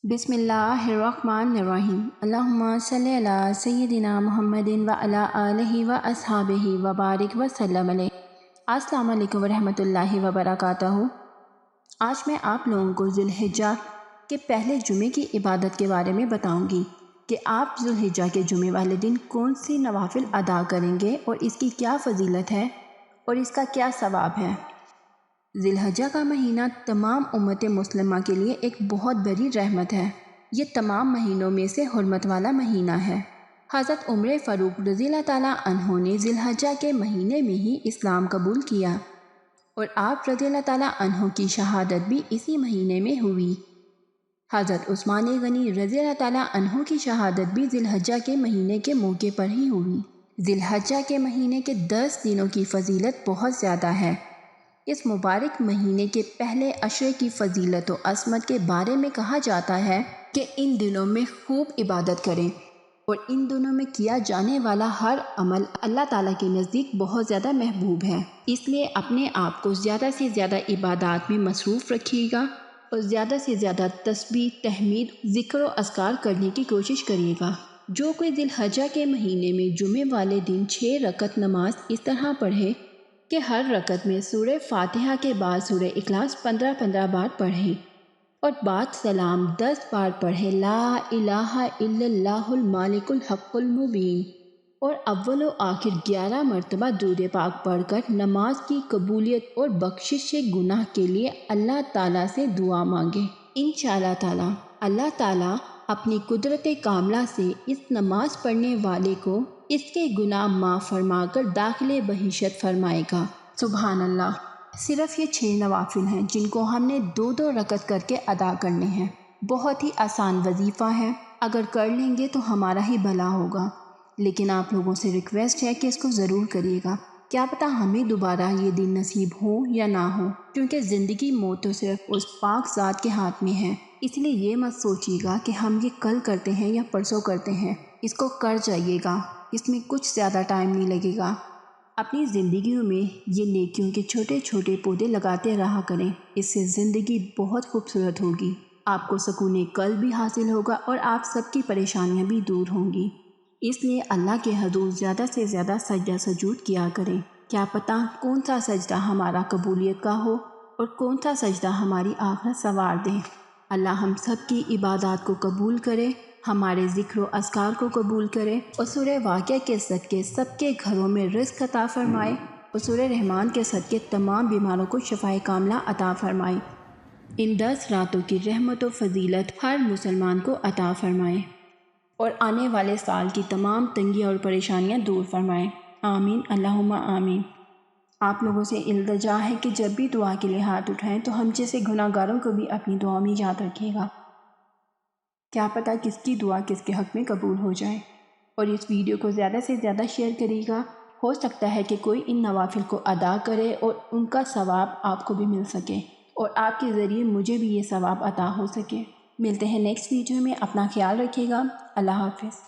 بسم اللہ الرحمن الرحیم۔ اللہم صلی علی سیدنا محمد وعلی آلہ واصحابہ وبارک وسلم علیہ۔ السلام علیکم ورحمۃ اللہ وبرکاتہ۔ آج میں آپ لوگوں کو ذو الحجہ کے پہلے جمعے کی عبادت کے بارے میں بتاؤں گی کہ آپ ذو الحجہ کے جمعے والے دن کون سی نوافل ادا کریں گے اور اس کی کیا فضیلت ہے اور اس کا کیا ثواب ہے۔ ذو الحجہ کا مہینہ تمام امت مسلمہ کے لیے ایک بہت بڑی رحمت ہے۔ یہ تمام مہینوں میں سے حرمت والا مہینہ ہے۔ حضرت عمر فاروق رضی اللہ تعالیٰ عنہ نے ذو الحجہ کے مہینے میں ہی اسلام قبول کیا اور آپ رضی اللہ تعالیٰ عنہ کی شہادت بھی اسی مہینے میں ہوئی۔ حضرت عثمان غنی رضی اللہ تعالیٰ عنہ کی شہادت بھی ذو الحجہ کے مہینے کے موقع پر ہی ہوئی۔ ذو الحجہ کے مہینے کے 10 دنوں کی فضیلت بہت زیادہ ہے۔ اس مبارک مہینے کے پہلے عشرے کی فضیلت و عظمت کے بارے میں کہا جاتا ہے کہ ان دنوں میں خوب عبادت کریں اور ان دنوں میں کیا جانے والا ہر عمل اللہ تعالیٰ کے نزدیک بہت زیادہ محبوب ہے۔ اس لیے اپنے آپ کو زیادہ سے زیادہ عبادات میں مصروف رکھیے گا اور زیادہ سے زیادہ تسبیح، تحمید، ذکر و اذکار کرنے کی کوشش کریے گا۔ جو کوئی ذو الحجہ کے مہینے میں جمعے والے دن 6 رکعت نماز اس طرح پڑھے کہ ہر رکعت میں سورہ فاتحہ کے بعد سورہ اخلاص 15 بار پڑھے اور بعد سلام 10 بار پڑھے، لا الہ الا اللہ المالک الحق المبین، اور اول و آخر 11 مرتبہ درود پاک پڑھ کر نماز کی قبولیت اور بخشش گناہ کے لیے اللہ تعالیٰ سے دعا مانگے، انشاءاللہ تعالیٰ اللہ تعالیٰ اپنی قدرت کاملہ سے اس نماز پڑھنے والے کو اس کے گناہ معاف فرما کر داخل بہشت فرمائے گا۔ سبحان اللہ۔ صرف یہ 6 نوافل ہیں جن کو ہم نے 2 رکعت کر کے ادا کرنے ہیں۔ بہت ہی آسان وظیفہ ہے، اگر کر لیں گے تو ہمارا ہی بھلا ہوگا، لیکن آپ لوگوں سے ریکویسٹ ہے کہ اس کو ضرور کریے گا۔ کیا پتہ ہمیں دوبارہ یہ دن نصیب ہو یا نہ ہو، کیونکہ زندگی موت تو صرف اس پاک ذات کے ہاتھ میں ہے۔ اس لیے یہ مت سوچیے گا کہ ہم یہ کل کرتے ہیں یا پرسوں کرتے ہیں، اس کو کر جائیے گا، اس میں کچھ زیادہ ٹائم نہیں لگے گا۔ اپنی زندگیوں میں یہ نیکیوں کے چھوٹے چھوٹے پودے لگاتے رہا کریں، اس سے زندگی بہت خوبصورت ہوگی، آپ کو سکون قلب بھی حاصل ہوگا اور آپ سب کی پریشانیاں بھی دور ہوں گی۔ اس لیے اللہ کے حضور زیادہ سے زیادہ سجدہ سجود کیا کریں۔ کیا پتہ کون سا سجدہ ہمارا قبولیت کا ہو اور کون سا سجدہ ہماری آخرت سنوار دے۔ اللہ ہم سب کی عبادات کو قبول کرے، ہمارے ذکر و اذکار کو قبول کرے اور سورہ واقعہ کے صدقے سب کے گھروں میں رزق عطا فرمائے اور سورہ رحمان کے صدقے تمام بیماروں کو شفائے کاملہ عطا فرمائے۔ ان 10 راتوں کی رحمت و فضیلت ہر مسلمان کو عطا فرمائے اور آنے والے سال کی تمام تنگیاں اور پریشانیاں دور فرمائے۔ آمین اللہم آمین۔ آپ لوگوں سے التجا ہے کہ جب بھی دعا کے لیے ہاتھ اٹھائیں تو ہم جیسے گناہ گاروں کو بھی اپنی دعا میں یاد رکھیے گا۔ کیا پتہ کس کی دعا کس کے حق میں قبول ہو جائے، اور اس ویڈیو کو زیادہ سے زیادہ شیئر کریے گا۔ ہو سکتا ہے کہ کوئی ان نوافل کو ادا کرے اور ان کا ثواب آپ کو بھی مل سکے اور آپ کے ذریعے مجھے بھی یہ ثواب عطا ہو سکے۔ ملتے ہیں نیکسٹ ویڈیو میں، اپنا خیال رکھیے گا۔ اللہ حافظ۔